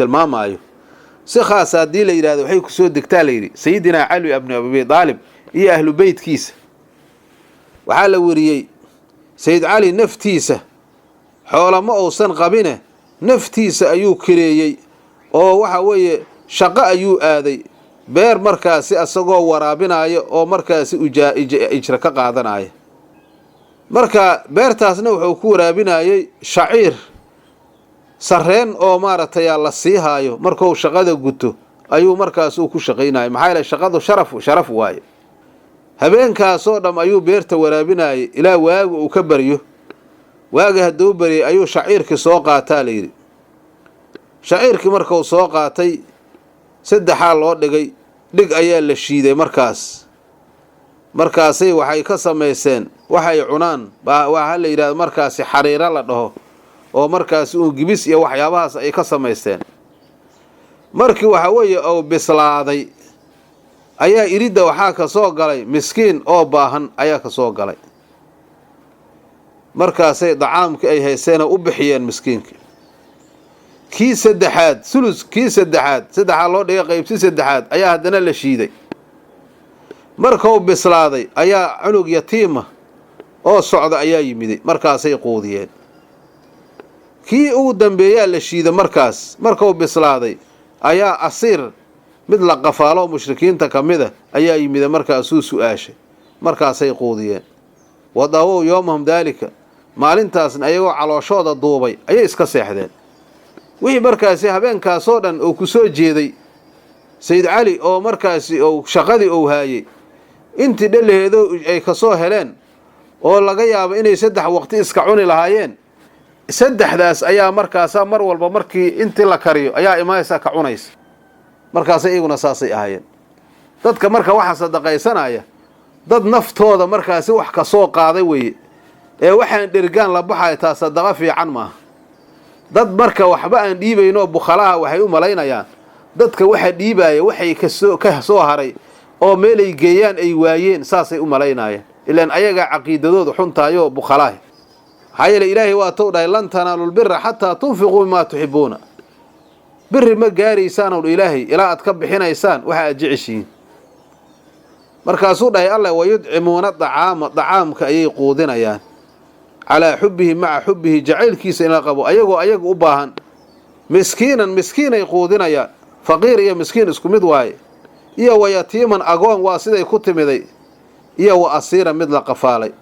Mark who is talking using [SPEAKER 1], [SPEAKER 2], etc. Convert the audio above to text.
[SPEAKER 1] tilmaamayo si khaas hadii la yiraahdo waxay ku soo degtaa la yiri sayidina Ali ibn Abi Talib iyo ahlu beydkiisa waxa la wariyay sayid Ali naftiisa xoolama uusan qabine naftiisa ayuu kireeyay oo waxa weeye shaqo ayuu aaday beer markaasi asagoo waraabinayo oo markaasi ijra ka qaadanaya marka beertaasna wuxuu ku waraabinayay shaciir sarreen oo maartay la siihayo markuu shaqada guto ayuu markaas uu ku shaqeynay maxay la shaqadu sharaf waaye habeenkaas oo dham ayuu beerta waraabinay ilaa waagu uu ka bariyo waaga haduu bari ayuu shaciirki soo qaataa leeyri shaciirki markuu soo qaatay saddexa loo dhigay dhig ayaa la shiiday markaasay waxay ka sameeyeen waxay cunaan waxa la yiraahdo markaasi xariira la dhaho oo markaasi uu gibis iyo waxyaabahaas ay ka sameeyeen markii waxa weeye oo bislaaday ayaa irida waxa ka soo galay miskiin oo baahan ayaa ka soo galay markaasay dacaamka ay hayseen u bixiyeen miskiinka kii saddexaad kii saddexaad loo dhigay qaybtii saddexaad ayaa hadana la shiiday markuu bislaaday ayaa cunug yatiima oo socda ayaa yimid markaasay qoodiyeen kii ugu dambeeyay la shiiday markuu bislaaday ayaa asiir mid la qafaalo mushrikiinta kamida ayaa yimid markaasuu su'aashay markaasay qoodiyeen wadawo yoomahum dalika maalintaasna ayagoo calooshooda duubay ayay iska seexdeen wixii markaasi habeenkaas oo dhan oo ku soo jeeday sayid Ali oo markaasi oo shaqadii oo haayay intii dhaleedo ay ka soo heleen oo laga yaabo inay saddex waqti iska cuni lahaayeen saddexdaas ayaa markaas mar walba markii intii la kariyo ayaa imaaysa ka cunaysa markaas iyaguna saasay ahaayeen dadka marka waxa sadaqaysanaya dad naftooda markaasi wax ka soo qaaday weeye ee waxaan dhirgaan la baxay taa sadaqa fiican ma dad marka waxba aan dhiibayno bukhalaha waxay u maleynayaan dadka waxa dhiibaya waxay ka soo haray oo meel ay geeyaan ay waayeen saasay u maleynayaan ilaan ayaga aqeedadoodu xuntaayo bukhalaha hayla ilaahi waa tawday lan tanaalul birra hatta tunfiqu ma tuhibuna birri ma gaaraysan oo ilaahi ilaa aad ka bixinaysaan waxa aad jeceshiin markaasuu dhahay Allah wayud'imuna da'aamka ayay qoodinayaan على حبه مع حبه جعل كيس إلى قبو أيغو أباهن مسكينا يقودنا يا فقير يا مسكين اسكمد واي يا ويتيما أقوان واسدا يكتم ذي يا وأسيرا مثل قفالي